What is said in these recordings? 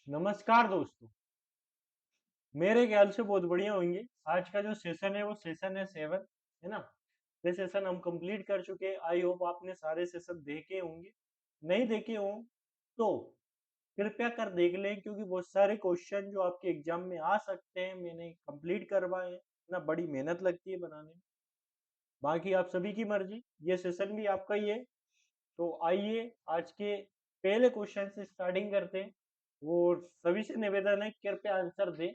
नमस्कार दोस्तों। मेरे ख्याल से बहुत बढ़िया होंगे। आज का जो सेशन है वो सेशन है 7, है ना। ये सेशन हम कंप्लीट कर चुके हैं। आई होप आपने सारे सेशन देखे होंगे। नहीं देखे हो तो कृपया कर देख लें, क्योंकि बहुत सारे क्वेश्चन जो आपके एग्जाम में आ सकते हैं मैंने कंप्लीट करवाए हैं ना। बड़ी मेहनत लगती है बनाने में। बाकी आप सभी की मर्जी, ये सेशन भी आपका ही है। तो आइए आज के पहले क्वेश्चन से स्टार्टिंग करते हैं। वो सभी से निवेदन है कृपया आंसर दें।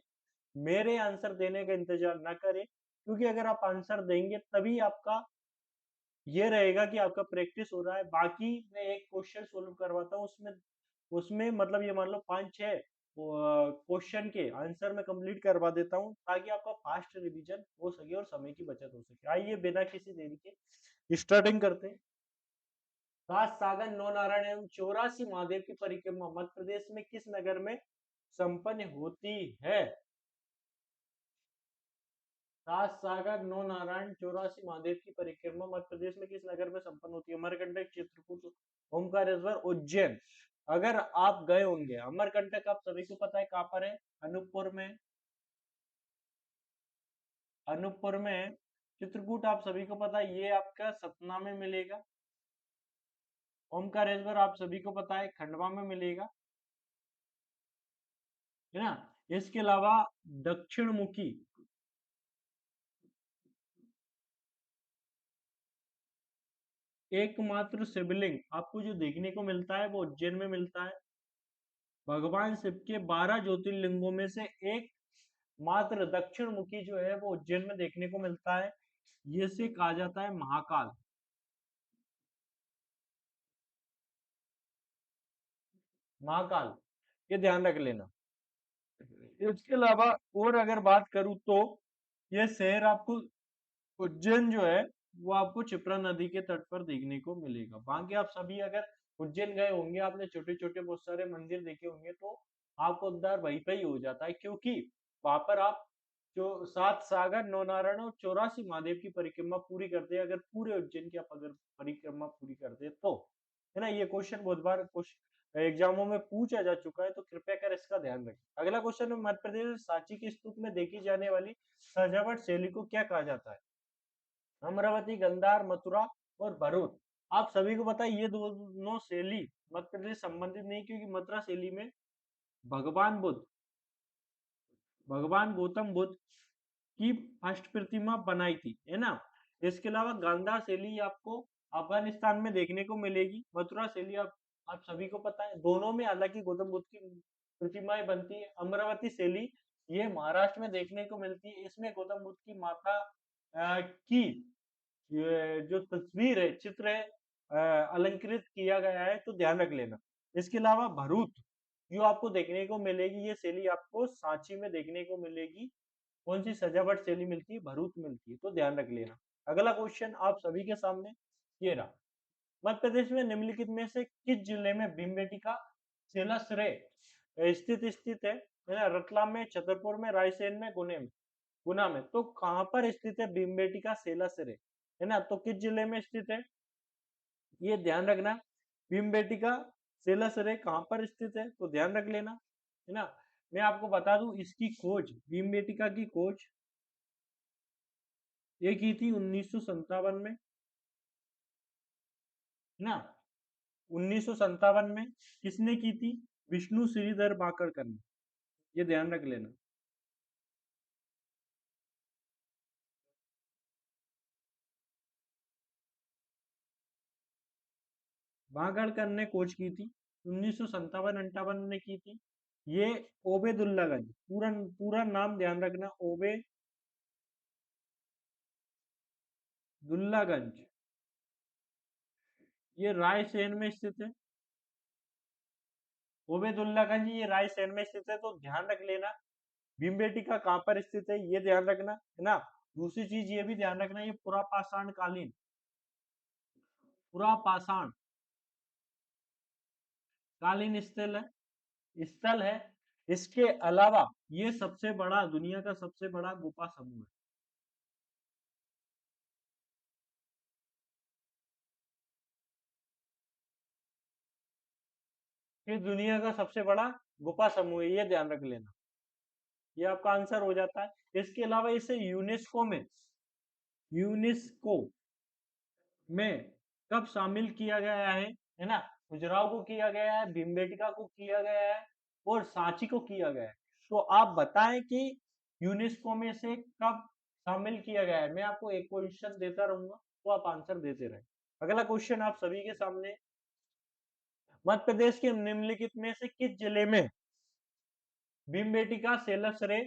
मेरे आंसर देने का इंतजार ना करें, क्योंकि अगर आप आंसर देंगे तभी आपका ये रहेगा कि आपका प्रैक्टिस हो रहा है। बाकी मैं एक क्वेश्चन सोल्व करवाता हूँ, उसमें उसमें मतलब ये मान लो 5-6 क्वेश्चन के आंसर मैं कंप्लीट करवा देता हूँ, ताकि आपका फास्ट रिवीजन हो सके और समय की बचत हो सके। आइए बिना किसी देरी के स्टार्टिंग करते हैं। सात सागर, नौ नारायण एवं 84 महादेव की परिक्रमा मध्य प्रदेश में किस नगर में संपन्न होती है? सात सागर, नौ नारायण, 84 महादेव की परिक्रमा मध्य प्रदेश में किस नगर में संपन्न होती है? अमरकंटक, चित्रकूट, ओमकारेश्वर, उज्जैन। अगर आप गए होंगे अमरकंटक, आप सभी को पता है कहाँ पर है। अनूपपुर में। अनूपपुर में है। चित्रकूट आप सभी को पता है ये आपका सतना में मिलेगा। ओमकारेश्वर आप सभी को पता है खंडवा में मिलेगा, है ना। इसके अलावा दक्षिण मुखी एकमात्र शिवलिंग आपको जो देखने को मिलता है वो उज्जैन में मिलता है। भगवान शिव के 12 ज्योतिर्लिंगों में से एक मात्र दक्षिण मुखी जो है वो उज्जैन में देखने को मिलता है। ये से कहा जाता है महाकाल। महाकाल, ये ध्यान रख लेना। इसके अलावा और अगर बात करूं तो ये शहर आपको, उज्जैन जो है वो आपको क्षिप्रा नदी के तट पर देखने को मिलेगा। बाकी आप सभी अगर उज्जैन गए होंगे, आपने छोटे छोटे बहुत सारे मंदिर देखे होंगे, तो आपको उद्धार वहीं पे ही हो जाता है, क्योंकि वहां पर आप जो सात सागर, नौ नारायण और 84 महादेव की परिक्रमा पूरी करते हैं। अगर पूरे उज्जैन की आप अगर परिक्रमा पूरी करते हैं तो, है ना। ये क्वेश्चन बहुत बार एग्जामों में पूछा जा चुका है, तो कृपया कर इसका ध्यान रखें। अगला क्वेश्चन है, मध्य प्रदेश में सांची के स्तूप में देखी जाने वाली सजावट शैली को क्या कहा जाता है? अमरावती, गंधार, मथुरा और भरूच। आप सभी को पता है ये दोनों शैली मध्य प्रदेश संबंधित नहीं, क्योंकि मथुरा शैली में भगवान बुद्ध, भगवान गौतम बुद्ध की फर्स्ट प्रतिमा बनाई थी, है ना। इसके अलावा गांधार शैली आपको अफगानिस्तान में देखने को मिलेगी। मथुरा शैली आप सभी को पता है दोनों में हालांकि गौतम बुद्ध की प्रतिमाएं बनती है। अमरावती शैली ये महाराष्ट्र में देखने को मिलती है। इसमें गौतम बुद्ध की माता की ये जो तस्वीर है, चित्र है, अलंकृत किया गया है, तो ध्यान रख लेना। इसके अलावा भरूच जो आपको देखने को मिलेगी, ये शैली आपको सांची में देखने को मिलेगी। कौन सी सजावट शैली मिलती है? भरूच मिलती है, तो ध्यान रख लेना। अगला क्वेश्चन आप सभी के सामने ये रहा। मध्य प्रदेश में निम्नलिखित में से किस जिले में भीमबेटका शिलाश्रय स्थित है ना? रतलाम में, छतरपुर में, रायसेन में, गुना में। तो कहां पर स्थित है भीमबेटका शिलाश्रय, है ना? तो किस जिले में स्थित है ये ध्यान रखना। भीमबेटका शिलाश्रय कहां पर स्थित है, तो ध्यान रख लेना, है ना। मैं आपको बता दूं इसकी खोज, भीमबेटका की खोज ये की थी 1957 में, है ना। 1957 में किसने की थी? विष्णु श्रीधर बाकरकर ने। ये ध्यान रख लेना। बाकरकर ने खोज की थी 1957-58 में की थी। ये ओबेदुल्लागंज, पूरा पूरा नाम ध्यान रखना, ओबेदुल्लागंज, ये रायसेन में स्थित है। ओबेदुल्लागंज ये रायसेन में स्थित है, तो ध्यान रख लेना। भीमबेटका कहाँ पर स्थित है ये ध्यान रखना, है ना। दूसरी चीज ये भी ध्यान रखना, ये पुरापाषाण कालीन, पुरापाषाण कालीन स्थल है। इसके अलावा ये सबसे बड़ा, दुनिया का सबसे बड़ा गुफा समूह है। ये दुनिया का सबसे बड़ा गुफा समूह है, ये ध्यान रख लेना। ये आपका आंसर हो जाता है। इसके अलावा इसे यूनेस्को में कब शामिल किया गया है ना? खजुराहो को किया गया है, भीमबेटका को किया गया है और सांची को किया गया है। तो आप बताएं कि यूनेस्को में से कब शामिल किया गया है। मैं आपको एक क्वेश्चन देता रहूंगा, तो आप आंसर देते रहे। अगला क्वेश्चन आप सभी के सामने, मध्य प्रदेश के निम्नलिखित में से किस जिले में भीमबेटका सेलसरे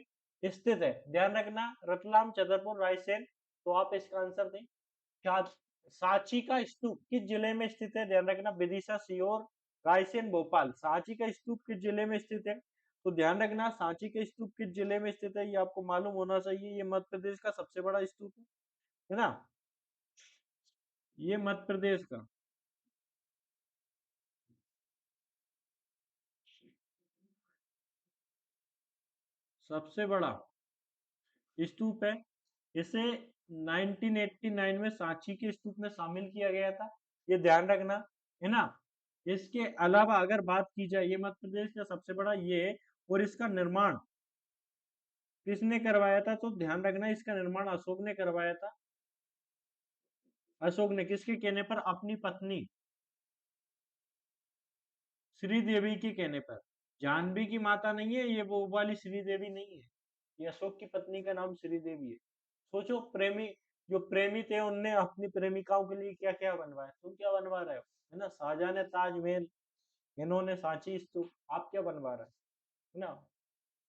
स्थित है? ध्यान रखना, रतलाम, छतरपुर, रायसेन। तो आप इसका आंसर दें। सांची का स्तूप किस जिले में स्थित है? ध्यान रखना, विदिशा, सीहोर, रायसेन, भोपाल। सांची का स्तूप किस जिले में स्थित है? तो ध्यान रखना, सांची का स्तूप किस जिले में स्थित है, ये आपको मालूम होना चाहिए। ये मध्य प्रदेश का सबसे बड़ा स्तूप है ना? ये मध्य प्रदेश का सबसे बड़ा स्तूप है। इसे 1989 में सांची के स्तूप में शामिल किया गया था, ये ध्यान रखना, है ना? इसके अलावा अगर बात की जाए, ये मध्य प्रदेश का सबसे बड़ा ये है। और इसका निर्माण किसने करवाया था? तो ध्यान रखना, इसका निर्माण अशोक ने करवाया था। अशोक ने किसके कहने पर? अपनी पत्नी श्रीदेवी के कहने पर। जानवी की माता नहीं है ये, वो वाली श्रीदेवी नहीं है। ये अशोक की पत्नी का नाम श्रीदेवी है। सोचो, प्रेमी जो प्रेमी थे उनने अपनी प्रेमिकाओं के लिए क्या क्या बनवाया। तुम क्या बनवा रहे हो? है ना, शाहजहां ने ताजमहल, इन्होंने सांची स्तूप, आप क्या बनवा रहे है ना?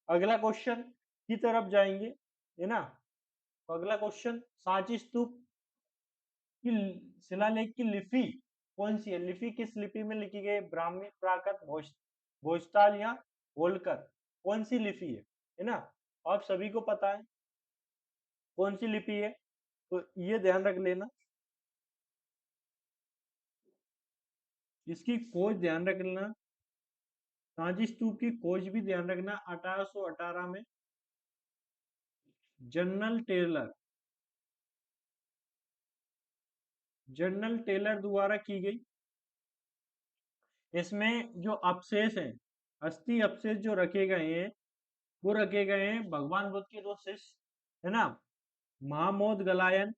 अगला क्वेश्चन की तरफ जाएंगे, है ना? तो अगला क्वेश्चन, सांची स्तूप की शिलालेख की लिपि कौन सी है? लिपि किस लिपि में लिखी गई? ब्राह्मी, प्राकृत, भोजताल या होलकर? कौन सी लिपि है ना? आप सभी को पता है कौन सी लिपि है, तो ये ध्यान रख लेना। इसकी खोज ध्यान रख लेना, सांची स्तूप की खोज भी ध्यान रखना, 1818 में जनरल टेलर जनरल टेलर द्वारा की गई। इसमें जो अवशेष हैं, अस्थि अवशेष जो रखे गए हैं, वो रखे गए हैं भगवान बुद्ध के दो शिष्य, है ना, महामोद गलायन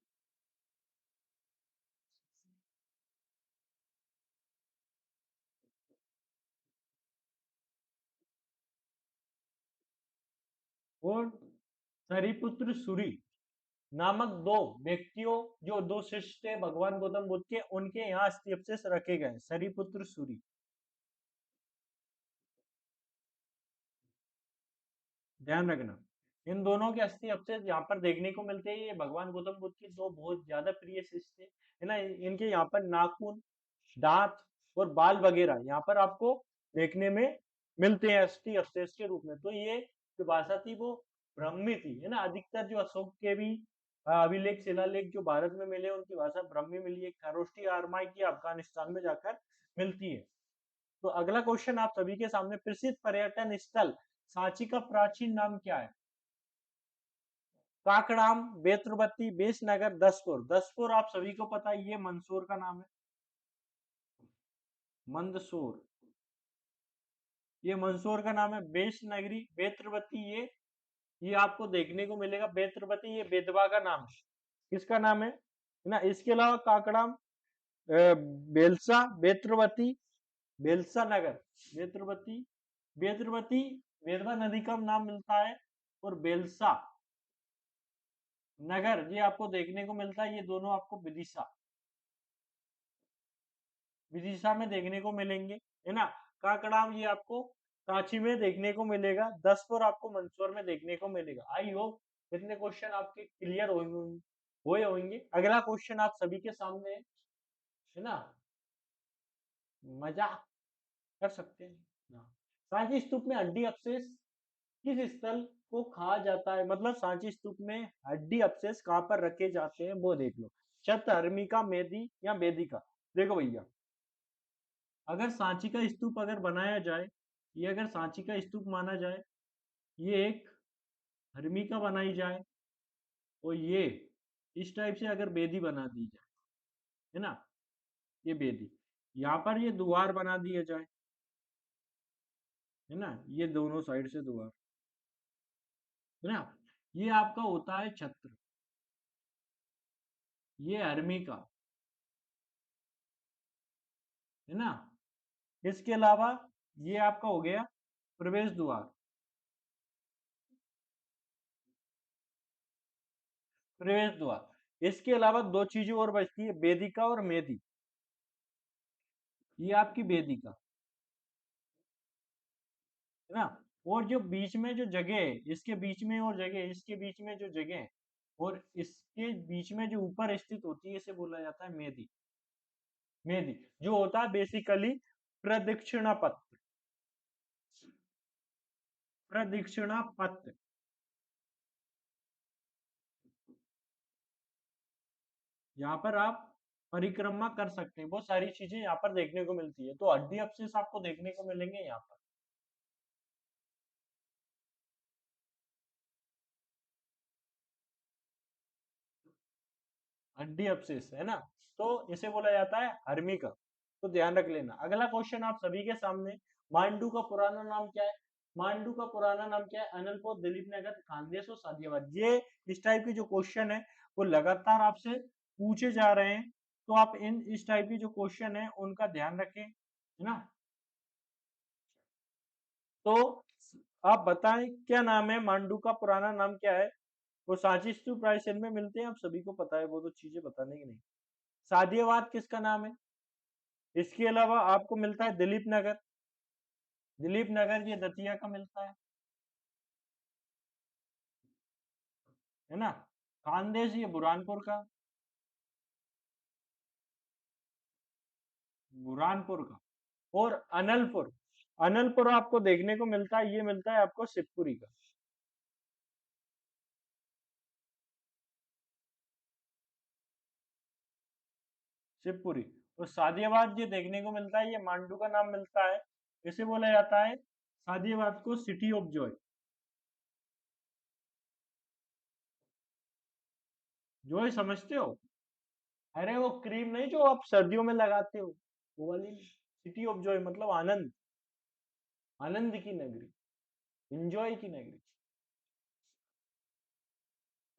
और सरिपुत्र सूरी नामक दो व्यक्तियों, जो दो शिष्य थे भगवान गौतम बुद्ध के, उनके यहाँ अस्थि अवशेष रखे गए, सरिपुत्र सूरी। ध्यान रखना, इन दोनों के अस्थि अवशेष यहाँ पर देखने को मिलते हैं। ये भगवान गौतम बुद्ध के दो बहुत ज्यादा प्रिय शिष्य थे, है ना? इनके यहाँ पर नाखून, दांत और बाल वगैरह यहाँ पर आपको देखने में मिलते हैं अस्थि अवशेष के रूप में। तो ये जो भाषा थी वो ब्राह्मी थी, है ना? अधिकतर जो अशोक के भी अभिलेख, शिलालेख जो भारत में मिले, उनकी भाषा ब्राह्मी मिली है। खरोष्टी आरमाई की अफगानिस्तान में जाकर मिलती है। तो अगला क्वेश्चन आप सभी के सामने, प्रसिद्ध पर्यटन स्थल सांची का प्राचीन नाम क्या है? काकड़ाम, बेत्रवती, बेसनगर, दसपुर। दसपुर आप सभी को पता है, ये मंदसौर का नाम है, मंदसौर, ये मंदसौर का नाम है। बेसनगरी, बेत्रवती, ये आपको देखने को मिलेगा। बेत्रवती ये बेदवा का नाम है, किसका नाम है ना? इसके अलावा काकड़ाम, बेलसा, बेत्रवती, बेलसा नगर, बेत्रवती, बेत्रवती बेदवा नदी का नाम मिलता है, और बेलसा नगर ये आपको देखने को मिलता है। ये दोनों आपको विदिशा विदिशा में देखने को मिलेंगे, है ना? काकड़ाम ये आपको सांची में देखने को मिलेगा। दसपुर आपको मंदसौर में देखने को मिलेगा। आई होप इतने क्वेश्चन आपके क्लियर हुए होंगे। अगला क्वेश्चन आप सभी के सामने है ना, मजा कर सकते हैं ना? सांची स्तूप में हड्डी अवशेष किस स्थल को कहा जाता है? मतलब सांची स्तूप में हड्डी अवशेष कहाँ पर रखे जाते हैं, वो देख लो। हरमिका, मेदी या वेदिका? देखो भैया, अगर सांची का स्तूप अगर बनाया जाए, ये अगर सांची का स्तूप माना जाए, ये एक हर्मिका बनाई जाए, और ये इस टाइप से अगर बेदी बना दी जाए, है ना, ये बेदी, यहाँ पर ये द्वार बना दिया जाए, है ना, ये दोनों साइड से द्वार, है ना। ये आपका होता है छत्र, ये हर्मिका, है ना। इसके अलावा ये आपका हो गया प्रवेश द्वार। प्रवेश द्वार, इसके अलावा दो चीजें और बचती है, वेदिका और मेदी। ये आपकी वेदिका, है ना। और जो बीच में जो जगह है, इसके बीच में और जगह, इसके बीच में जो जगह है और इसके बीच में जो ऊपर स्थित होती है, इसे बोला जाता है मेदी। मेदी जो होता है बेसिकली प्रदक्षिणा पथ। प्रदक्षिणा पथ, यहाँ पर आप परिक्रमा कर सकते हैं, बहुत सारी चीजें यहाँ पर देखने को मिलती है। तो हड्डी अपशिष्ट आपको देखने को मिलेंगे यहाँ पर। हड्डी अपशिष्ट, है ना। तो इसे बोला जाता है हर्मिका। तो ध्यान रख लेना। अगला क्वेश्चन आप सभी के सामने, मांडू का पुराना नाम क्या है? मांडू का पुराना नाम क्या है? अनलपुर, दिलीप नगर, खानदेश और सादियाबाद। ये इस टाइप के जो क्वेश्चन है वो लगातार आपसे पूछे जा रहे हैं। तो आप इन इस टाइप के जो क्वेश्चन है उनका ध्यान रखें, है ना। तो आप बताएं क्या नाम है, मांडू का पुराना नाम क्या है? वो सांची स्तूप रायसेन में मिलते हैं, आप सभी को पता है, वो तो चीजें बताने की नहीं। सादियाबाद किसका नाम है? इसके अलावा आपको मिलता है दिलीप नगर। दिलीप नगर ये दतिया का मिलता है ना। खानदेश ये बुरहानपुर का, बुरहानपुर का। और अनलपुर, अनलपुर आपको देखने को मिलता है, ये मिलता है आपको शिवपुरी का। शिवपुरी। और सादियाबाद ये देखने को मिलता है, ये मांडू का नाम मिलता है। इसे बोला जाता है सादियाबाद को सिटी ऑफ जॉय। जॉय समझते हो? अरे वो क्रीम नहीं जो आप सर्दियों में लगाते हो, वो वाली। सिटी ऑफ जॉय मतलब आनंद, आनंद की नगरी, एंजॉय की नगरी।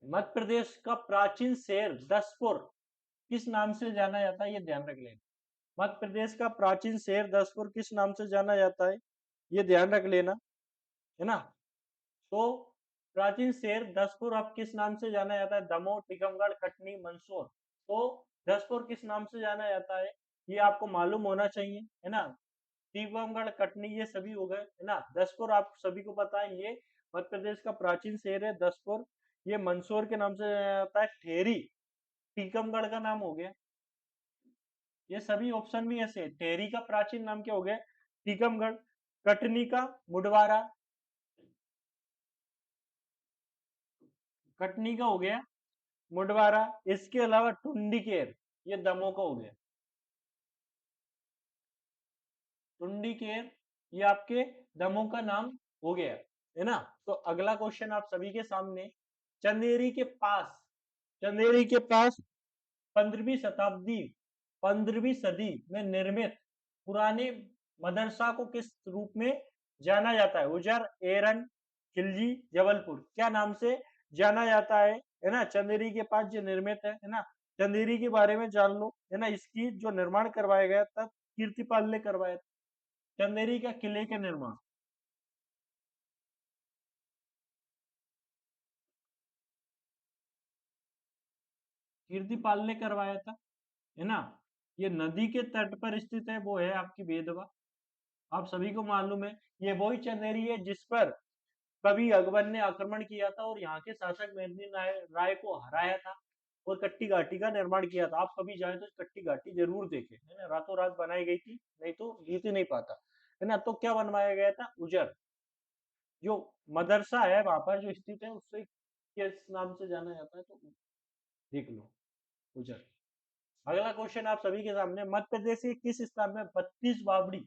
मध्य प्रदेश का प्राचीन शहर दसपुर किस नाम से जाना जाता है? ये ध्यान रख लेना। मध्य प्रदेश का प्राचीन शहर दसपुर किस नाम से जाना जाता है? ये ध्यान रख लेना, है ना। तो प्राचीन शहर दसपुर अब किस नाम से जाना जाता है? दमोह, टीकमगढ़, कटनी, मंदसौर। तो दसपुर किस नाम से जाना जाता है ये आपको मालूम होना चाहिए, है ना। टीकमगढ़, कटनी ये सभी हो गए, है ना। दसपुर आप सभी को पता है, ये मध्य प्रदेश का प्राचीन शहर है दसपुर। ये मंदसौर के नाम से जाना जाता है। ठेरी टीकमगढ़ का नाम हो गया। ये सभी ऑप्शन भी ऐसे। टेरी का प्राचीन नाम क्या हो गया? टीकमगढ़। कटनी का मुडवारा, कटनी का हो गया मुडवारा। इसके अलावा टुंडीकेर, ये दमोह का हो गया। टुंडीकेर ये आपके दमोह का नाम हो गया, है ना। तो अगला क्वेश्चन आप सभी के सामने, चंदेरी के पास, चंदेरी के पास 15वीं शताब्दी, 15वीं सदी में निर्मित पुराने मदरसा को किस रूप में जाना जाता है? उजर, एरन, खिलजी, जबलपुर, क्या नाम से जाना जाता है ना। चंदेरी के पास जो निर्मित है ना। चंदेरी के बारे में जान लो, है ना। इसकी जो निर्माण करवाया गया था कीर्तिपाल ने करवाया था, चंदेरी का किले का निर्माण। कीर्तिपाल ने करवाया था, है ना। ये नदी के तट पर स्थित है, वो है आपकी बेदवा। आप सभी को मालूम है, ये वही चंदेरी है जिस पर कभी अकबर ने आक्रमण किया था और यहाँ के शासक मेदिनी राय को हराया था और कट्टी घाटी का निर्माण किया था। आप कभी जाए तो कट्टी घाटी जरूर देखें, है ना। रातों रात बनाई गई थी, नहीं तो जीत ही नहीं पाता, है ना। तो क्या बनवाया गया था? उजर। जो मदरसा है वहां पर जो स्थित है, उससे किस नाम से जाना जाता है? तो देख लो, उजर। अगला क्वेश्चन आप सभी के सामने, मध्य प्रदेश के किस स्थान में 32 बावड़ी,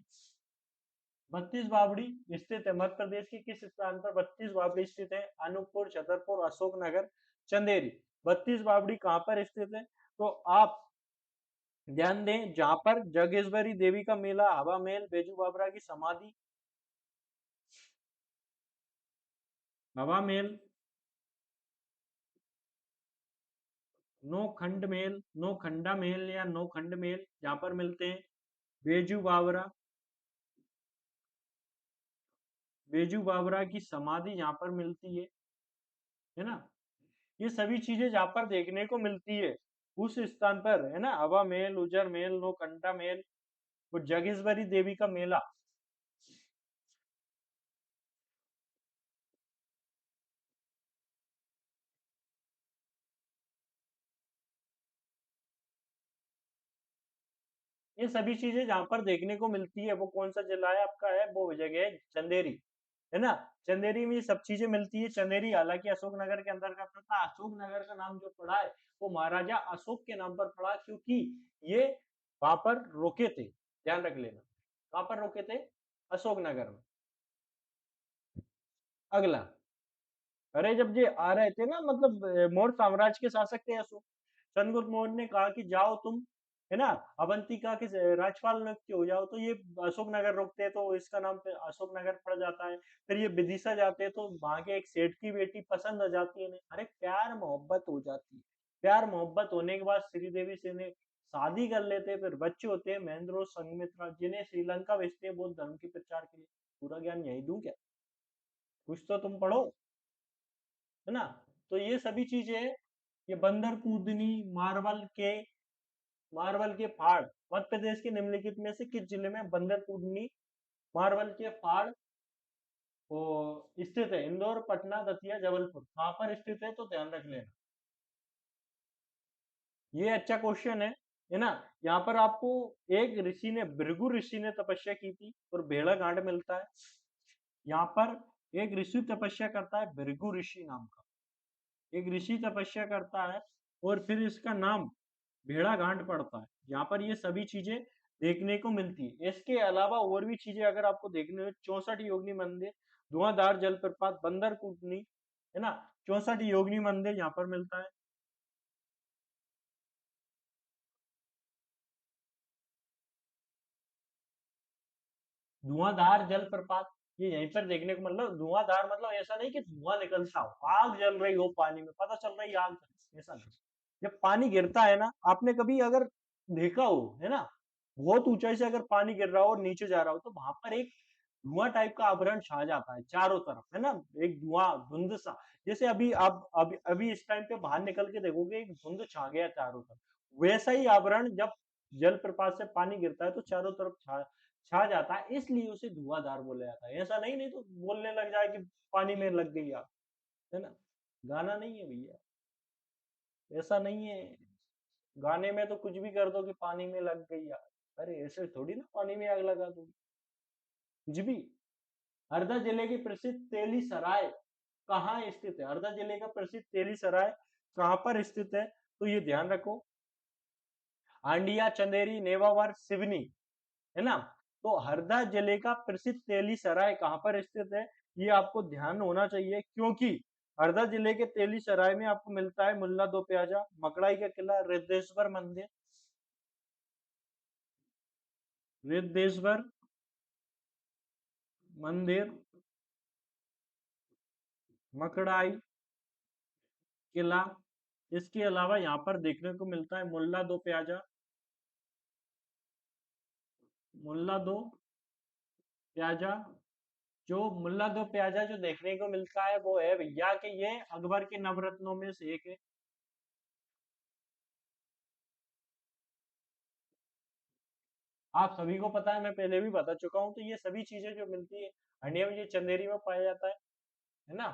32 बावड़ी स्थित है? मध्य प्रदेश के किस स्थान पर 32 बावड़ी स्थित है? अनूपपुर, छतरपुर, अशोकनगर, चंदेरी। 32 बावड़ी कहां पर स्थित है? तो आप ध्यान दें, जहां पर जगेश्वरी देवी का मेला, हवा महल, बेजू बाबरा की समाधि, हवा महल, नौखंड महल, नौखंडा महल या नौखंड महल यहाँ पर मिलते हैं। बेजू बावरा, बेजू बावरा की समाधि यहाँ पर मिलती है ना। ये सभी चीजें जहाँ पर देखने को मिलती है उस स्थान पर, है ना। हवा महल, उजर महल, नौखंडा महल, और जगेश्वरी देवी का मेला। ये सभी चीजें जहाँ पर देखने को मिलती है, वो कौन सा जिला है आपका, है वो जगह है चंदेरी, है ना। चंदेरी में ये सब चीजें मिलती है। चंदेरी हालांकि अशोकनगर के अंतर्गत था। अशोकनगर का नाम जो पड़ा है वो महाराजा अशोक के नाम पर पड़ा, क्योंकि ये वहां पर रोके थे, ध्यान रख लेना। कहाँ पर रोके थे? अशोकनगर में। अगला, अरे जब ये आ रहे थे ना, मतलब मौर्य साम्राज्य के शासक थे अशोक, चंद्रगुप्त मौर्य ने कहा कि जाओ तुम, है ना, अवंतिका के राज्यपाल नियुक्त हो जाओ। तो ये अशोक नगर रुकते हैं, तो इसका नाम फिर अशोक नगर पड़ जाता है। फिर ये विदिशा जाते हैं, तो वहां के एक सेठ की बेटी पसंद आ जाती है इन्हें। अरे प्यार मोहब्बत हो जाती है। प्यार मोहब्बत होने के बाद श्रीदेवी से इन्हें शादी कर लेते हैं। फिर बच्चे होते हैं महेंद्र और संघमित्रा, जिन्हें श्रीलंका भेजते हैं बौद्ध धर्म के प्रचार के लिए। पूरा ज्ञान यही दूं क्या? कुछ तो तुम पढ़ो, है ना। तो ये सभी चीजें, ये बंदर कूदनी, मार्बल के पहाड़, मध्य प्रदेश के निम्नलिखित में से किस जिले में बंदर कूदनी, मार्बल के पहाड़ वो स्थित है? इंदौर, पटना, दतिया, जबलपुर, कहाँ पर स्थित है? तो ध्यान रख लेना। ये अच्छा क्वेश्चन है ना। यहाँ पर आपको एक ऋषि ने, भृगु ऋषि ने तपस्या की थी, और भेड़ा घाट मिलता है। यहाँ पर एक ऋषि तपस्या करता है, भृगु ऋषि नाम का एक ऋषि तपस्या करता है, और फिर इसका नाम भेड़ा घाट पड़ता है। यहाँ पर ये सभी चीजें देखने को मिलती है। इसके अलावा और भी चीजें अगर आपको देखने हो, 64 योगिनी मंदिर, धुआंधार जलप्रपात, बंदर कूटनी, है ना, 64 योगिनी मंदिर यहाँ पर मिलता है। धुआंधार जलप्रपात, ये यहीं पर देखने को, मतलब धुआंधार मतलब ऐसा नहीं कि धुआं निकलता हो, आग जल रही हो पानी में, पता चल रही है आग, ऐसा नहीं। जब पानी गिरता है ना, आपने कभी अगर देखा हो, है ना, बहुत ऊंचाई से अगर पानी गिर रहा हो और नीचे जा रहा हो, तो वहां पर एक धुआं टाइप का आवरण छा जाता है चारों तरफ, है ना। एक धुआं धुंध सा, जैसे अभी आप अभी इस टाइम पे बाहर निकल के देखोगे, एक धुंध छा गया चारों तरफ। वैसा ही आवरण जब जलप्रपात से पानी गिरता है तो चारों तरफ छा जाता है, इसलिए उसे धुआंधार बोला जाता है। ऐसा नहीं, नहीं तो बोलने लग जाए कि पानी में लग गई आग, है ना। गाना नहीं है भैया, ऐसा नहीं है। गाने में तो कुछ भी कर दो कि पानी में लग गई आग, अरे ऐसे थोड़ी ना पानी में आग लगा दो, कुछ भी। हरदा जिले की प्रसिद्ध तेली सराय कहाँ स्थित है? हरदा जिले का प्रसिद्ध तेली सराय कहाँ पर स्थित है? तो ये ध्यान रखो, आंडिया, चंदेरी, नेवावर, सिवनी, है ना। तो हरदा जिले का प्रसिद्ध तेली सराय कहाँ पर स्थित है, ये आपको ध्यान होना चाहिए, क्योंकि हरदा जिले के तेली सराय में आपको मिलता है मुल्ला दो प्याजा, मकड़ाई का किला, रिद्धेश्वर मंदिर, रिद्धेश्वर मंदिर, मकड़ाई किला। इसके अलावा यहाँ पर देखने को मिलता है मुल्ला दो प्याजा, मुल्ला दो प्याजा। जो मुल्ला दो प्याजा जो देखने को मिलता है वो है भैया कि ये अकबर के नवरत्नों में से एक है। आप सभी को पता है, मैं पहले भी बता चुका हूँ। तो ये सभी चीजें जो मिलती है हंडिया में, ये चंदेरी में पाया जाता है ना।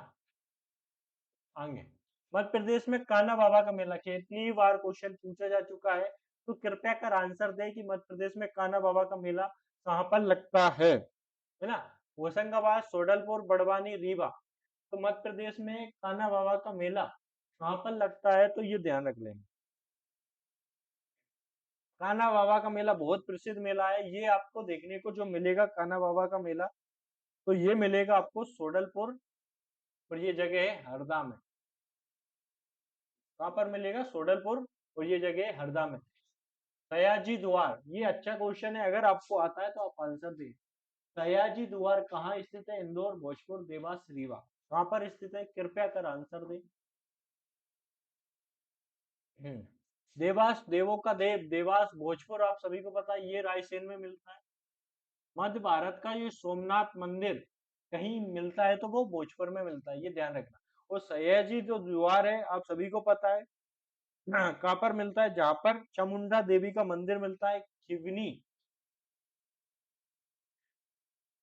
आगे, मध्य प्रदेश में कान्हा बाबा का मेला, कितनी बार क्वेश्चन पूछा जा चुका है, तो कृपया कर आंसर दे कि मध्य प्रदेश में कान्हा बाबा का मेला कहाँ पर लगता है ना। होशंगाबाद, सोडलपुर, बड़वानी, रीवा। तो मध्य प्रदेश में कान्हा बाबा का मेला कहाँ पर लगता है? तो ये ध्यान रख लेना। कान्हा बाबा का मेला बहुत प्रसिद्ध मेला है। ये आपको देखने को जो मिलेगा कान्हा बाबा का मेला, तो ये मिलेगा आपको सोडलपुर, और ये जगह है हरदा में। कहाँ पर मिलेगा? सोडलपुर, और ये जगह है हरदा में। सयाजी द्वार, ये अच्छा क्वेश्चन है, अगर आपको आता है तो आप आंसर दें। सयाजी द्वार कहाँ स्थित है? इंदौर, भोजपुर, देवास, रीवा। कहाँ पर स्थित है, कृपया कर आंसर दे। देवास, देवों का देव, देवास भोजपुर आप सभी को पता है, ये रायसेन में मिलता है। मध्य भारत का ये सोमनाथ मंदिर कहीं मिलता है तो वो भोजपुर में मिलता है, ये ध्यान रखना। और सयाजी जो द्वार है आप सभी को पता है, कहाँ पर मिलता है, जहां पर चामुंडा देवी का मंदिर मिलता है, खिवनी,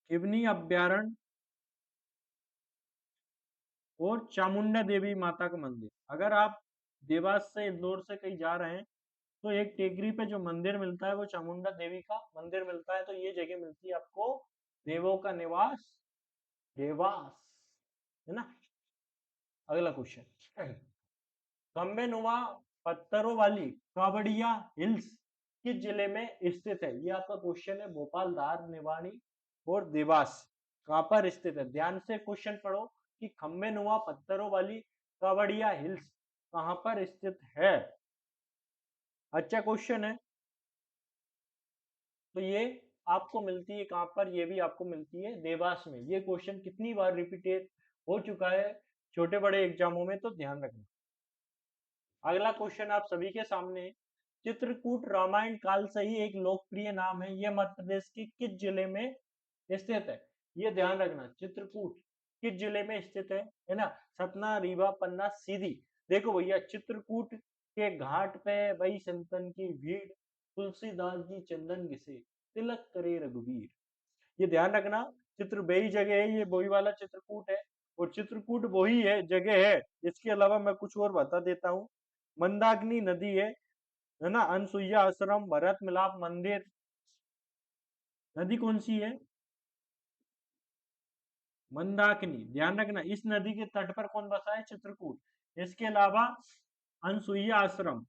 खिवनी अभ्यारण्य और चामुंडा देवी माता का मंदिर। अगर आप देवास से इंदौर से कहीं जा रहे हैं तो एक टेकरी पे जो मंदिर मिलता है वो चामुंडा देवी का मंदिर मिलता है, तो ये जगह मिलती है आपको देवों का निवास, देवास, है ना। अगला क्वेश्चन, खम्बेनुमा पत्थरों वाली कावड़िया हिल्स किस जिले में स्थित है, ये आपका क्वेश्चन है। भोपाल, धार, निवाड़ी और देवास कहाँ पर स्थित है, ध्यान से क्वेश्चन पढ़ो कि खम्बेनुमा पत्थरों वाली कावड़िया हिल्स कहाँ पर स्थित है। अच्छा क्वेश्चन है। तो ये आपको मिलती है कहाँ पर, ये भी आपको मिलती है देवास में। ये क्वेश्चन कितनी बार रिपीटेड हो चुका है छोटे बड़े एग्जामों में, तो ध्यान रखना। अगला क्वेश्चन आप सभी के सामने, चित्रकूट रामायण काल से ही एक लोकप्रिय नाम है, यह मध्य प्रदेश के किस जिले में स्थित है, ये ध्यान रखना। चित्रकूट किस जिले में स्थित है ना। सतना, रीवा, पन्ना, सीधी। देखो भैया, चित्रकूट के घाट पे वही संतन की भीड़, तुलसीदास जी चंदन घिसे, तिलक करे रघुवीर। ये ध्यान रखना, चित्र वही जगह है, ये वही वाला चित्रकूट है। और चित्रकूट वही है जगह है। इसके अलावा मैं कुछ और बता देता हूँ, मंदाकिनी नदी है ना, अनसुईया आश्रम, भरत मिलाप मंदिर। नदी कौन सी है, मंदाकिनी, ध्यान रखना। इस नदी के तट पर कौन बसा है, चित्रकूट। इसके अलावा अनसुईया आश्रम,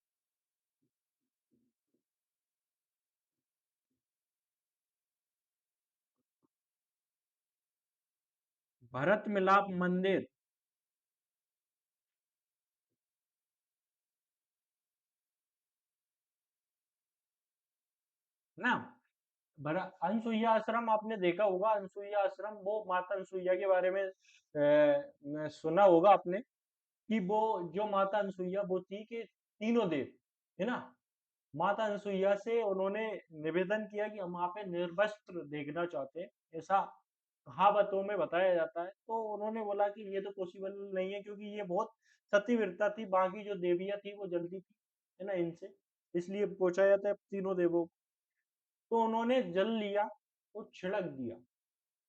भरत मिलाप मंदिर, ना। अनसुईया आश्रम आपने देखा होगा, अनसुईया आश्रम, वो माता अनसुईया के बारे में सुना होगा आपने कि वो जो माता अनसुईया वो थी कि तीनों देव, है ना। माता अनसुईया से उन्होंने निवेदन किया कि हम वहां पे निर्वस्त्र देखना चाहते हैं, ऐसा कहावतों में बताया जाता है। तो उन्होंने बोला कि ये तो पॉसिबल नहीं है, क्योंकि ये बहुत सतीव्रता थी, बाकी जो देवियां थी वो जल्दी थी, है ना, इनसे, इसलिए पूछा जाता है तीनों देवों। तो उन्होंने जल लिया और छिड़क दिया।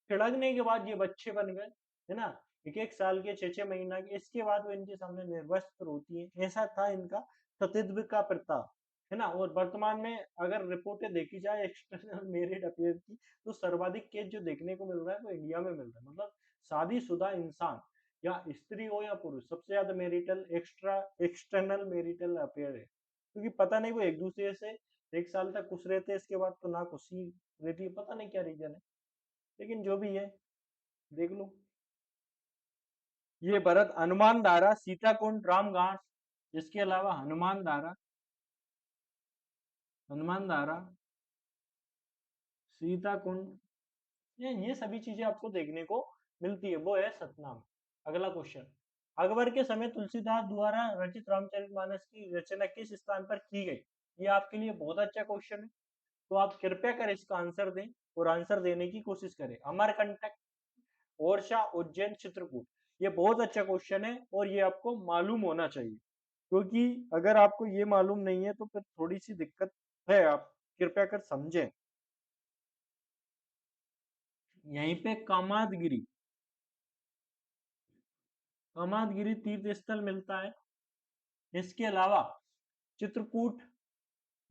छिड़कने के बाद ये बच्चे बन गए, है ना, एक एक साल के, छह छह महीना के। इसके बाद वो इनके सामने निर्वस्त्र होती है, ऐसा था इनका सतीत्व का प्रताप, है ना। और वर्तमान में अगर रिपोर्टें देखी जाए एक्सटर्नल मेरिट अफेयर की, तो सर्वाधिक केस जो देखने को मिल रहा है वो इंडिया में मिल रहा है। मतलब शादीशुदा इंसान या स्त्री हो या पुरुष, सबसे ज्यादा मेरिटल एक्सटर्नल मेरिटल अफेयर है, क्योंकि पता नहीं वो एक दूसरे से एक साल तक खुश रहते हैं, इसके बाद तो ना खुशी रहती है, पता नहीं क्या रीजन है, लेकिन जो भी है देख लो। ये भरत, हनुमान धारा, सीता कुंड, राम घाट। इसके अलावा हनुमान धारा, हनुमान धारा, सीता कुंड, ये सभी चीजें आपको देखने को मिलती है, वो है सतना में। अगला क्वेश्चन, अकबर के समय तुलसीदास द्वारा रचित रामचरितमानस की रचना किस स्थान पर की गई, ये आपके लिए बहुत अच्छा क्वेश्चन है। तो आप कृपया कर इसका आंसर दें और आंसर देने की कोशिश करें। अमरकंटक, ओरछा, उज्जैन, चित्रकूट। ये बहुत अच्छा क्वेश्चन है और ये आपको मालूम होना चाहिए, क्योंकि अगर आपको ये मालूम नहीं है तो फिर थोड़ी सी दिक्कत है, आप कृपया कर समझें। यहीं पे कामादगिरी, कामादगिरी तीर्थ स्थल मिलता है। इसके अलावा चित्रकूट,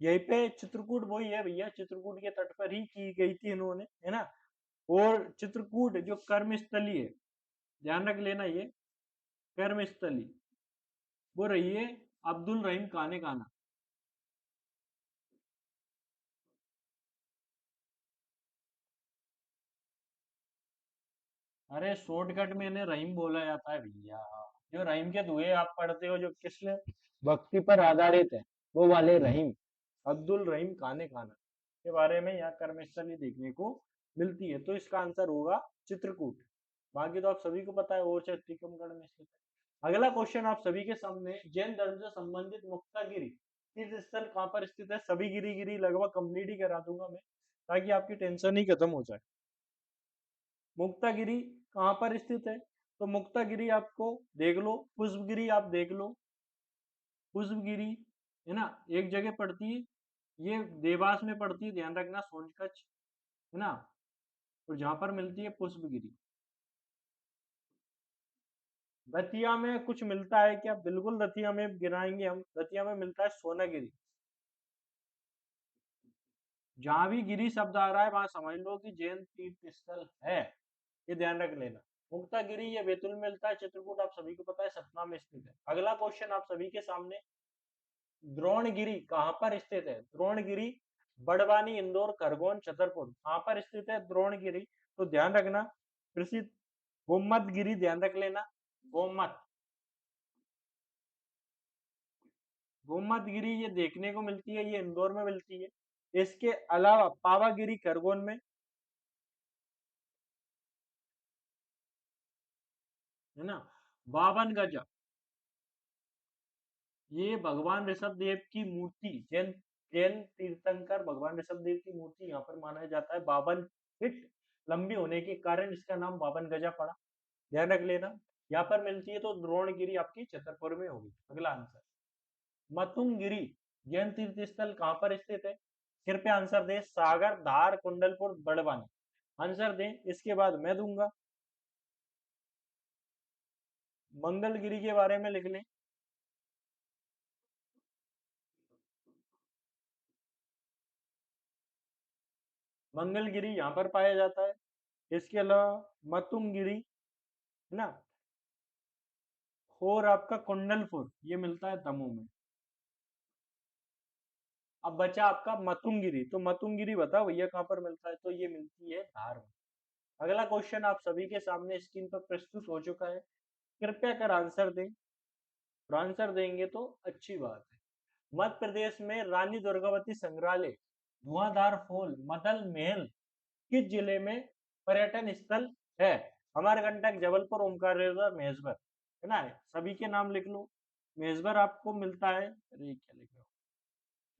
यहीं पे चित्रकूट वही है भैया, चित्रकूट के तट पर ही की गई थी इन्होंने, है ना। और चित्रकूट जो कर्मस्थली है, ध्यान रख लेना, ये कर्मस्थली वो रही है अब्दुल रहीम काने काना। अरे शॉर्टकट में इन्हें रहीम बोला जाता है भैया। जो रहीम के दुए आप पढ़ते हो जो किसने भक्ति पर आधारित है, वो वाले रहीम, अब्दुल रहीम काने खाना के बारे में यहाँ कर्मस्थली देखने को मिलती है। तो इसका आंसर होगा चित्रकूट। बाकी तो आप सभी को पता है ओरछा टीकमगढ़ में स्थित है। अगला क्वेश्चन आप सभी के सामने, जैन धर्म से संबंधित मुक्तागिरी तीर्थ स्थल कहाँ पर स्थित है? सभी गिरी गिरी लगभग कंप्लीट ही करा दूंगा मैं, ताकि आपकी टेंशन ही खत्म हो जाए। मुक्तागिरी कहाँ पर स्थित है? तो मुक्तागिरी आपको देख लो, पुष्पगिरी आप देख लो, पुष्पगिरी है ना, एक जगह पड़ती है, ये देवास में पड़ती है, ध्यान रखना, सोनकच्छ है ना, और जहां पर मिलती है पुष्पगिरी। दतिया में कुछ मिलता है क्या? बिल्कुल दतिया में गिराएंगे हम, दतिया में मिलता है सोनागिरी। जहां भी गिरी शब्द आ रहा है वहां समझ लो कि जैन तीर्थ स्थल है, ये ध्यान रख लेना। मुक्तागिरी ये बैतूल में मिलता है, चित्रकूट आप सभी को पता है सतना में स्थित है। अगला क्वेश्चन आप सभी के सामने, द्रोणगिरी कहाँ पर स्थित है? द्रोणगिरी बड़वानी, इंदौर, खरगोन, छतरपुर, कहाँ पर स्थित है द्रोणगिरी? तो ध्यान रखना, प्रसिद्ध गोमत गिरी, ध्यान रख लेना, गोमत, गोमत गिरी ये देखने को मिलती है, ये इंदौर में मिलती है। इसके अलावा पावागिरी खरगोन में है ना। 52 गजा, ये भगवान ऋषभ देव की मूर्ति, जैन जैन तीर्थंकर भगवान ऋषभ देव की मूर्ति यहाँ पर माना जाता है। 52 फीट लंबी होने के कारण इसका नाम 52 गजा पड़ा, ध्यान रख लेना। यहाँ पर मिलती है, तो द्रोणगिरी आपकी छतरपुर में होगी। अगला आंसर, मतुंगगिरी जैन तीर्थ स्थल कहाँ पर स्थित है? कृपया आंसर दें, सागर, धार, कुंडलपुर, बड़वानी, आंसर दें, इसके बाद मैं दूंगा। मंगलगिरी के बारे में लिख लें, मंगलगिरी यहाँ पर पाया जाता है। इसके अलावा मतुंगगिरी है ना, और आपका कुंडलपुर ये मिलता है दमोह में। अब बचा आपका मतुंगगिरी, तो मतुंगगिरी बताओ भैया कहाँ पर मिलता है? तो ये मिलती है धार में। अगला क्वेश्चन आप सभी के सामने स्क्रीन पर प्रस्तुत हो चुका है, कृपया कर आंसर दें, और आंसर देंगे तो अच्छी बात है। मध्य प्रदेश में रानी दुर्गावती संग्रहालय, धुआंधार फॉल, मदल महल किस जिले में पर्यटन स्थल है? अमरकंटक, जबलपुर, ओमकारेश्वर, महेश्वर, है ना, सभी के नाम लिख लो। महेश्वर आपको मिलता है, अरे क्या लिख रहा हूँ,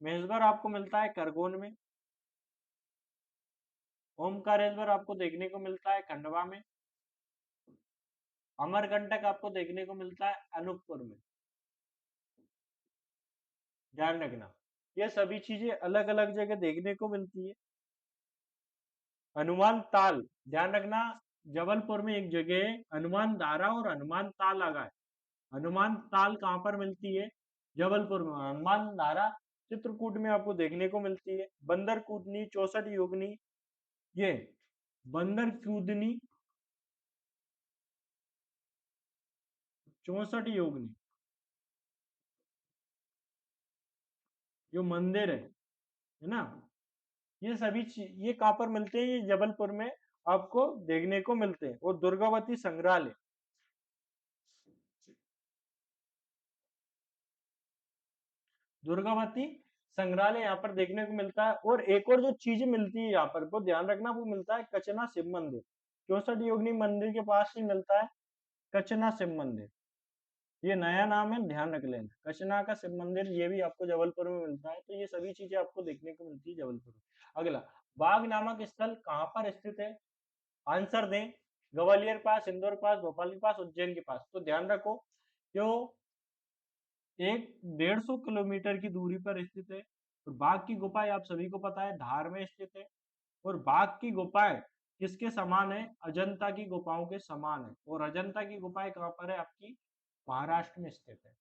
महेश्वर आपको मिलता है खरगोन में, ओमकारेश्वर आपको देखने को मिलता है खंडवा में, अमरकंटक आपको देखने को मिलता है अनूपपुर में, ध्यान रखना। ये सभी चीजें अलग अलग जगह देखने को मिलती है। हनुमान ताल, ध्यान रखना, जबलपुर में एक जगह है हनुमान धारा और हनुमान ताल लगा है। हनुमान ताल कहाँ पर मिलती है? जबलपुर में। हनुमान धारा चित्रकूट में आपको देखने को मिलती है। बंदर कूदनी, 64 योगिनी, ये बंदर कूदनी 64 योगिनी जो मंदिर है ना, ये सभी ये कहाँ पर मिलते हैं? ये जबलपुर में आपको देखने को मिलते हैं। और दुर्गावती संग्रहालय, दुर्गावती संग्रहालय यहाँ पर देखने को मिलता है। और एक और जो चीज मिलती है यहाँ पर, वो ध्यान रखना, वो मिलता है कचना शिव मंदिर, 64 योगिनी मंदिर के पास ही मिलता है कचना शिव मंदिर। ये नया नाम है, ध्यान रख लेना, कचना का शिव मंदिर, ये भी आपको जबलपुर में मिलता है। तो ये सभी चीजें आपको देखने को मिलती है जबलपुर में। अगला, बाघ नामक स्थल कहाँ पर स्थित है? आंसर दें, ग्वालियर के पास, इंदौर के पास, भोपाल के पास, उज्जैन के पास। तो ध्यान रखो, जो एक 150 किलोमीटर की दूरी पर स्थित है। और बाघ की गुफाएं आप सभी को पता है धार में स्थित है। और बाघ की गुफाएं किसके समान है? अजंता की गुफाओं के समान है। और अजंता की गुफाएं कहाँ पर है आपकी? महाराष्ट्र में स्थित है।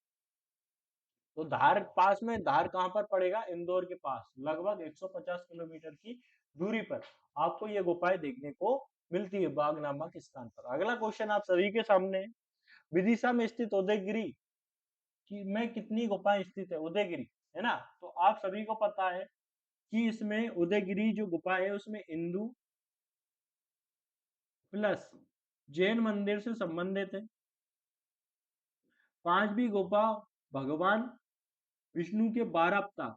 तो धार पास में, धार कहाँ पर पड़ेगा? इंदौर के पास, लगभग 150 किलोमीटर की दूरी पर आपको ये गुफाएं देखने को मिलती है बाघ नामक स्थान पर। अगला क्वेश्चन आप सभी के सामने है, विदिशा में स्थित उदयगिरी में कितनी गुफाएं स्थित है? उदयगिरी है ना, तो आप सभी को पता है कि इसमें उदयगिरी जो गुफा है उसमें हिंदू प्लस जैन मंदिर से संबंधित है। पांचवी गुफा भगवान विष्णु के 12 अवतार,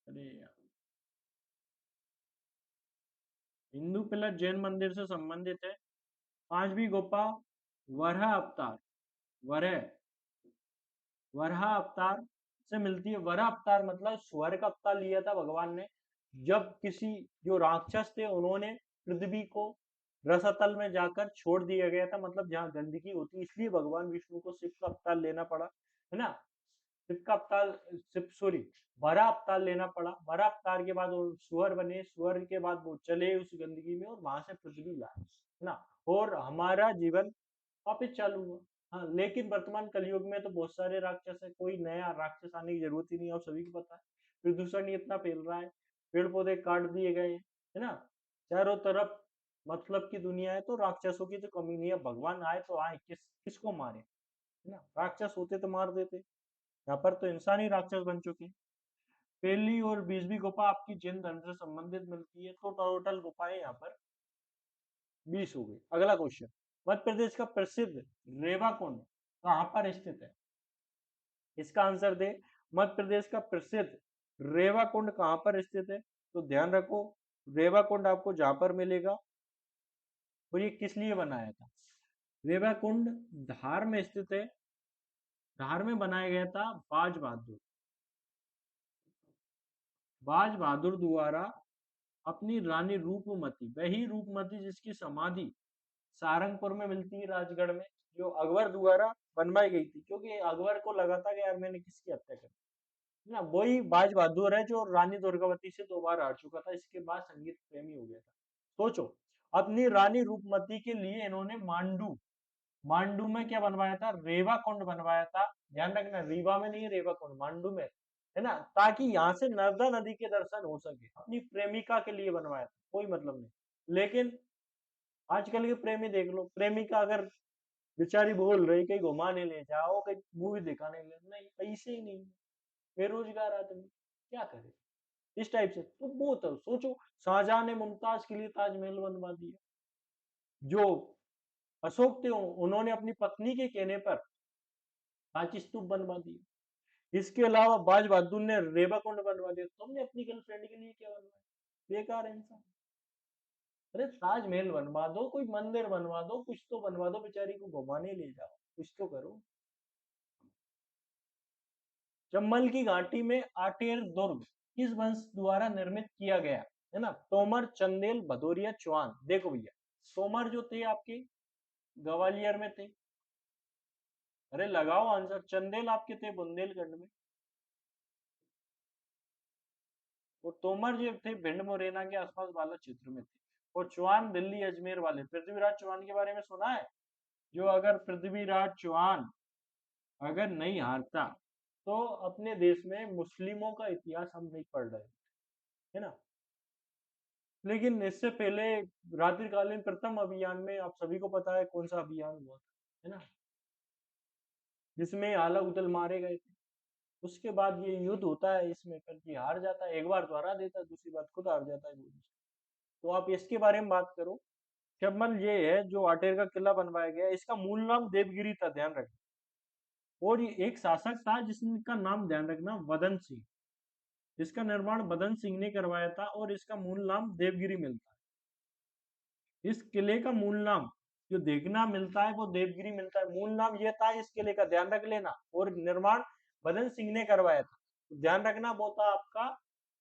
अरे यार, हिंदू प्लस जैन मंदिर से संबंधित है। पांचवी गुफा वराह अवतार, वराह वराह अवतार से मिलती है। वराह अवतार मतलब स्वर्ग का अवतार लिया था भगवान ने, जब किसी जो राक्षस थे उन्होंने पृथ्वी को रसातल में जाकर छोड़ दिया गया था, मतलब जहाँ गंदगी होती, इसलिए भगवान विष्णु को शिव का अवतार लेना पड़ा, है ना। शिव का अवतार, शिव सॉरी, वराह अवतार लेना पड़ा। वराह अवतार के बाद वो सुअर बने, सुअर के बाद वो चले उस गंदगी में और वहां से पृथ्वी लाए, है ना। और हमारा जीवन वापिस चालू हुआ। हाँ, लेकिन वर्तमान कलयुग में तो बहुत सारे राक्षस है, कोई नया राक्षस आने की जरूरत ही नहीं है, और सभी को पता है प्रदूषण ही इतना फैल रहा है, पेड़ पौधे काट दिए गए हैं, है ना। चारों तरफ मतलब की दुनिया है, तो राक्षसों की तो कमी नहीं है। भगवान आए तो आए, किसको मारे, है ना। राक्षस होते तो मार देते, यहाँ पर तो इंसान ही राक्षस बन चुके हैं। पहली और 20वीं गुफा आपकी जैन धर्म से संबंधित मिलती है, तो टोटल गुफाएं यहाँ पर 20 हो गई। अगला क्वेश्चन, मध्य प्रदेश का प्रसिद्ध रेवा कुंड कहाँ पर स्थित है? इसका आंसर दे। मध्य प्रदेश का प्रसिद्ध रेवा कुंड कहाँ पर स्थित है? तो ध्यान रखो, रेवा कुंड आपको जहां पर मिलेगा, और ये किस लिए बनाया था? रेवा कुंड धार में स्थित है। धार में बनाया गया था बाज बहादुर, बाज बहादुर द्वारा अपनी रानी रूपमती, वही रूपमती जिसकी समाधि सारंगपुर में मिलती है, राजगढ़ में, जो अकबर द्वारा बनवाई गई थी, क्योंकि अकबर को लगा था कि यार मैंने किसकी हत्या कर, ना। वही बाज बहादुर है जो रानी दुर्गावती से 2 बार हार चुका था, इसके बाद संगीत प्रेमी हो गया था। सोचो, अपनी रानी रूपमती के लिए इन्होंने मांडू, मांडू में क्या बनवाया था? रेवा कुंड बनवाया था। ध्यान रखना, रीवा में नहीं, रेवा कुंड मांडू में, है ना, ताकि यहाँ से नर्मदा नदी के दर्शन हो सके। अपनी प्रेमिका के लिए बनवाया था, कोई मतलब नहीं। लेकिन आजकल के प्रेमी देख लो, प्रेमिका अगर बेचारी बोल रही कहीं घुमाने ले जाओ, कहीं मूवी दिखाने ले, नहीं, पैसे ही नहीं, बेरोजगार आदमी क्या करे, इस टाइप से। तो वो तो सोचो, शाहजहां ने मुमताज के लिए ताजमहल बनवा दिया। जो अशोक थे उन्होंने अपनी पत्नी के कहने पर सांची स्तूप बनवा दिया। इसके अलावा बाज बहादुर ने रेवा कुंड बनवा दिया। तुमने अपनी गर्लफ्रेंड के लिए क्या बनवाया? बेकार इंसान। अरे ताजमहल बनवा दो, कोई मंदिर बनवा दो, कुछ तो बनवा दो, बेचारी को घुमाने ले जाओ, कुछ तो करो। चंबल की घाटी में आटेर दुर्ग किस वंश द्वारा निर्मित किया गया? है ना, तोमर, चंदेल, भदौरिया, चौहान। देखो भैया, तोमर जो थे आपके ग्वालियर में थे। अरे लगाओ आंसर। चंदेल आपके थे बुंदेलखंड में, और तोमर जो थे भिंड मुरैना के आसपास वाला क्षेत्र में थे, और चौहान दिल्ली अजमेर वाले। पृथ्वीराज चौहान के बारे में सुना है? जो अगर पृथ्वीराज चौहान अगर नहीं हारता, तो अपने देश में मुस्लिमों का इतिहास हम नहीं पढ़ रहे, है ना। लेकिन इससे पहले रात्रिकालीन प्रथम अभियान में आप सभी को पता है कौन सा अभियान हुआ था, है ना, जिसमें आला उदल मारे गए थे। उसके बाद ये युद्ध होता है, इसमें फिर ये हार जाता है, एक बार तो हरा देता है, दूसरी बार खुद हार जाता है वो। तो आप इसके बारे में बात करो। शबनम, ये है जो आटेर का किला बनवाया गया, इसका मूल नाम देवगिरी था, ध्यान रखना। और ये एक शासक था जिसका नाम, ध्यान रखना, वदन सिंह। इसका निर्माण वदन सिंह ने करवाया था, और इसका मूल नाम देवगिरी मिलता है। इस किले का मूल नाम जो देखना मिलता है वो देवगिरी मिलता है। मूल नाम ये था इस किले का, ध्यान रख लेना। और निर्माण वदन सिंह ने करवाया था, तो ध्यान रखना, वो था आपका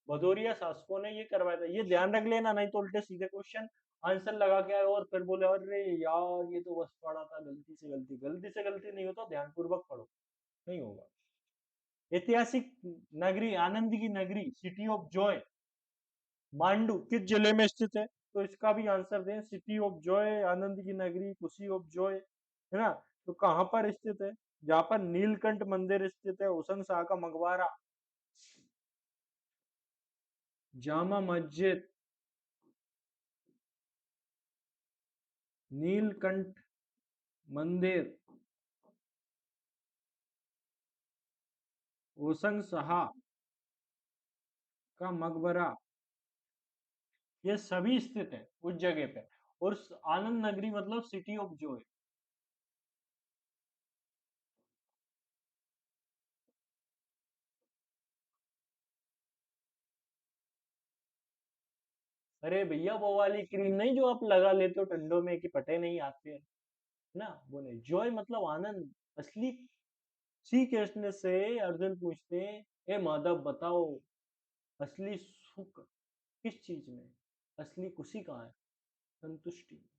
भदौरिया शासकों ने ये करवाया था। ये ध्यान रख लेना, नहीं तो उल्टे सीधे क्वेश्चन आंसर लगा के आए और फिर बोले अरे यार ये तो बस पढ़ा था, गलती से गलती, गलती से गलती नहीं होता, ध्यानपूर्वक पढ़ो, नहीं होगा। ऐतिहासिक नगरी, आनंद की नगरी, सिटी ऑफ जॉय, मांडू किस जिले में स्थित है? तो इसका भी आंसर दें। सिटी ऑफ जॉय, आनंद की नगरी, खुशी ऑफ जॉय, है ना, तो कहां पर स्थित है? जहां पर नीलकंठ मंदिर स्थित है, हुसैन शाह का मकबरा, जामा मस्जिद, नीलकंठ मंदिर, हुसैन शाह का मकबरा, ये सभी स्थित है उस जगह पे। और आनंद नगरी मतलब सिटी ऑफ जॉय। अरे भैया वो वाली क्रीम नहीं जो आप लगा लेते हो ठंडों में कि पटे नहीं आते, है ना, वो नहीं। जॉय मतलब आनंद असली। श्री कृष्ण से अर्जुन पूछते हैं, हे माधव बताओ, असली सुख किस चीज में है? असली खुशी कहाँ है? संतुष्टि में।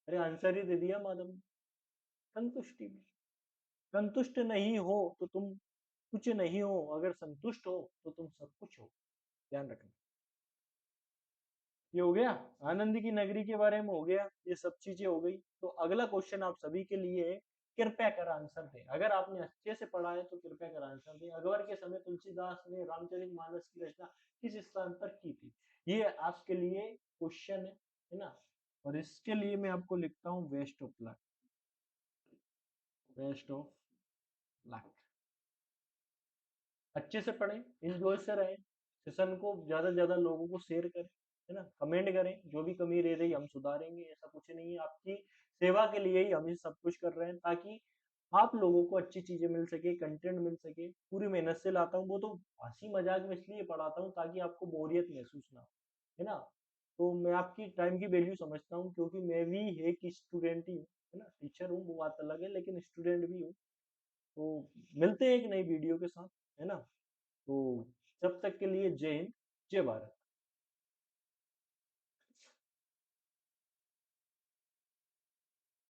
अरे आंसर ही दे दिया माधव ने, संतुष्टि में। संतुष्ट नहीं हो तो तुम कुछ नहीं हो, अगर संतुष्ट हो तो तुम सब कुछ हो। ध्यान रखना। ये हो गया, आनंद की नगरी के बारे में हो गया, ये सब चीजें हो गई। तो अगला क्वेश्चन आप सभी के लिए है, कृपया कर आंसर दें। अगर आपने अच्छे से पढ़ा है तो कृपया कर आंसर दें। अकबर के समय तुलसीदास ने रामचरितमानस की रचना किस स्थान पर की थी? ये आपके लिए क्वेश्चन है ना। और इसके लिए मैं आपको लिखता हूँ best of luck, best of luck. अच्छे से पढ़ें, इंजॉय से रहें, सेशन को ज्यादा से ज्यादा लोगों को शेयर करें, है ना, कमेंट करें, जो भी कमी रह रही हम सुधारेंगे। ऐसा कुछ नहीं है, आपकी सेवा के लिए ही हम ये सब कुछ कर रहे हैं, ताकि आप लोगों को अच्छी चीजें मिल सके, कंटेंट मिल सके। पूरी मेहनत से लाता हूँ, वो तो हंसी मजाक में इसलिए पढ़ाता हूँ ताकि आपको बोरियत महसूस ना हो, है ना। तो मैं आपकी टाइम की वैल्यू समझता हूँ, क्योंकि मैं भी एक स्टूडेंट ही हूँ, है ना। टीचर हूँ वो बात अलग है, लेकिन स्टूडेंट भी हूँ। तो मिलते हैं एक नई वीडियो के साथ, है ना। तो जब तक के लिए जय हिंद, जय भारत।